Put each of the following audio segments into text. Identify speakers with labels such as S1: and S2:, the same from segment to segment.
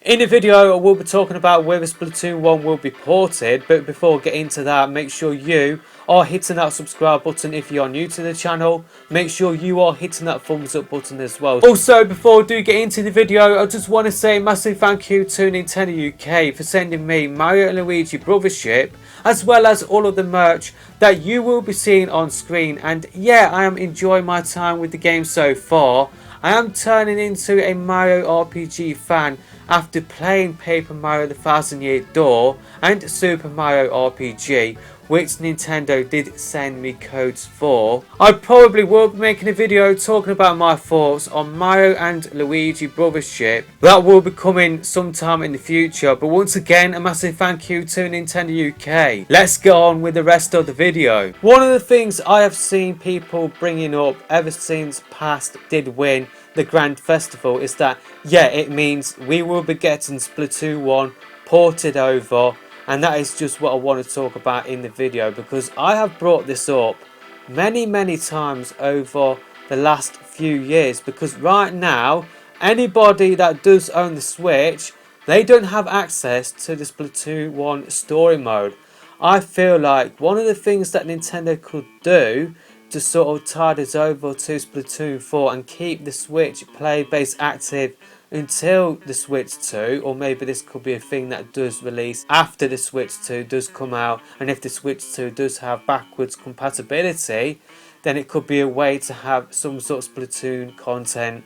S1: In the video, I will be talking about whether Splatoon 1 will be ported, but before getting into that, make sure you are hitting that subscribe button if you are new to the channel. Make sure you are hitting that thumbs up button as well. Also, before I do get into the video, I just want to say a massive thank you to Nintendo UK for sending me Mario and Luigi Brothers ship, as well as all of the merch that you will be seeing on screen. And yeah, I am enjoying my time with the game so far. I am turning into a Mario RPG fan after playing Paper Mario the Thousand Year Door and Super Mario RPG, which Nintendo did send me codes for. I probably will be making a video talking about my thoughts on Mario and Luigi Brothers ship. That will be coming sometime in the future, but once again a massive thank you to Nintendo UK. Let's get on with the rest of the video. One of the things I have seen people bringing up ever since Past did win the Grand Festival is that, yeah, it means we will be getting Splatoon 1 ported over, and that is just what I want to talk about in the video, because I have brought this up many times over the last few years, because right now anybody that does own the Switch, they don't have access to the Splatoon 1 story mode. I feel like one of the things that Nintendo could do to sort of tide us over to Splatoon 4 and keep the Switch player base active until the Switch 2, or maybe this could be a thing that does release after the Switch 2 does come out, and if the Switch 2 does have backwards compatibility, then it could be a way to have some sort of Splatoon content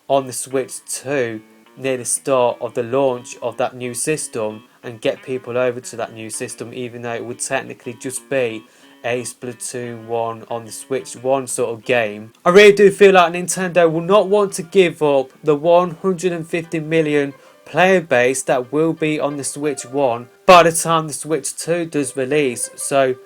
S1: on the Switch 2 near the start of the launch of that new system and get people over to that new system, even though it would technically just be a Splatoon 1 on the Switch 1 sort of game. I really do feel like Nintendo will not want to give up the 150 million player base that will be on the Switch 1 by the time the Switch 2 does release. So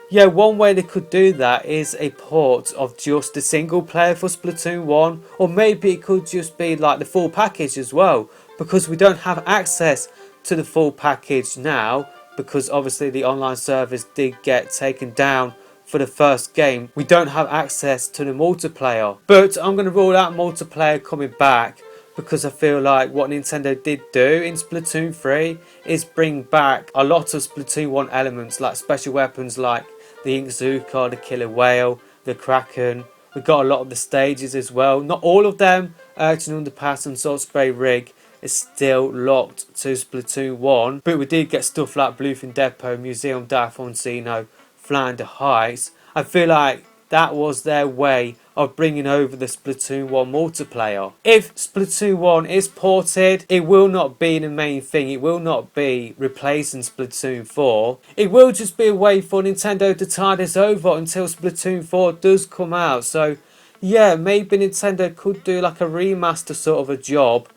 S1: yeah, one way they could do that is a port of just the single player for Splatoon 1, or maybe it could just be like the full package as well, because we don't have access to the full package now, because obviously the online servers did get taken down for the first game. We don't have access to the multiplayer, but I'm going to rule out multiplayer coming back, because I feel like what Nintendo did do in Splatoon 3 is bring back a lot of Splatoon 1 elements, like special weapons like the Inkzooka, the Killer Whale, the Kraken. We got a lot of the stages as well. Not all of them. Urchin Underpass and Salt Spray Rig is still locked to Splatoon 1, but we did get stuff like Bluefin Depot, Museum d'Alfonsino, Flounder Heights. I feel like that was their way of bringing over the Splatoon 1 multiplayer. If Splatoon 1 is ported, it will not be the main thing. It will not be replacing Splatoon 4. It will just be a way for Nintendo to tide us over until Splatoon 4 does come out. So yeah, maybe Nintendo could do like a remaster sort of a job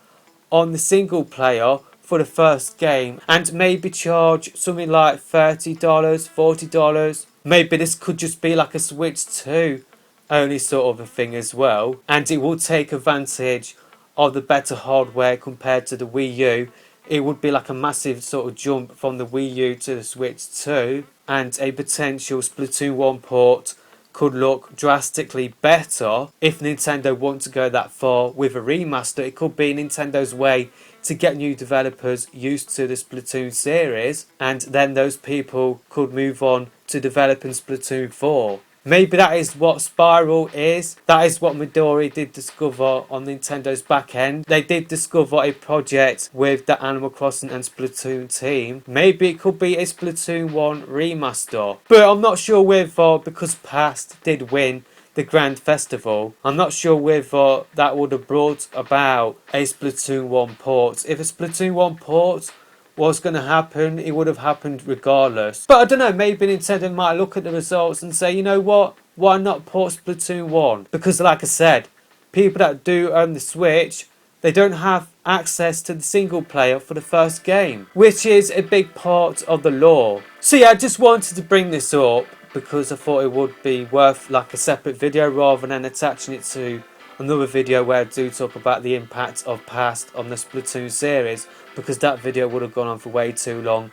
S1: on the single player for the first game, and maybe charge something like $30, $40. Maybe this could just be like a Switch 2 only sort of a thing as well, and it will take advantage of the better hardware compared to the Wii U. It would be like a massive sort of jump from the Wii U to the Switch 2, and a potential Splatoon 1 port could look drastically better. If Nintendo want to go that far with a remaster, it could be Nintendo's way to get new developers used to the Splatoon series, and then those people could move on to developing Splatoon 4. Maybe that is what Spiral is. That is what Midori did discover on Nintendo's back end. They did discover a project with the Animal Crossing and Splatoon team. Maybe it could be a Splatoon 1 remaster. But I'm not sure whether, because Past did win the Grand Festival, I'm not sure whether that would have brought about a Splatoon 1 port. If a Splatoon 1 port was going to happen, it would have happened regardless. But I don't know, maybe Nintendo might look at the results and say, you know what, why not port Splatoon 1? Because like I said, people that do own the Switch, they don't have access to the single player for the first game, which is a big part of the lore. So yeah, I just wanted to bring this up because I thought it would be worth like a separate video rather than attaching it to another video where I do talk about the impact of Past on the Splatoon series, because that video would have gone on for way too long,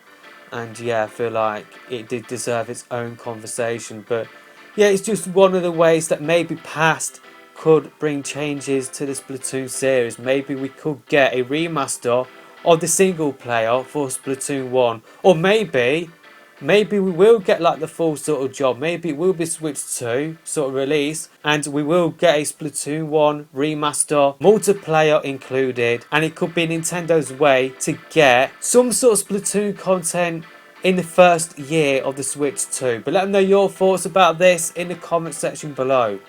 S1: and yeah, I feel like it did deserve its own conversation. But yeah, it's just one of the ways that maybe Past could bring changes to the Splatoon series. Maybe we could get a remaster of the single player for Splatoon 1. Or maybe we will get like the full sort of job. Maybe it will be Switch 2 sort of release, and we will get a Splatoon 1 remaster, multiplayer included, and it could be Nintendo's way to get some sort of Splatoon content in the first year of the Switch 2. But let me know your thoughts about this in the comment section below.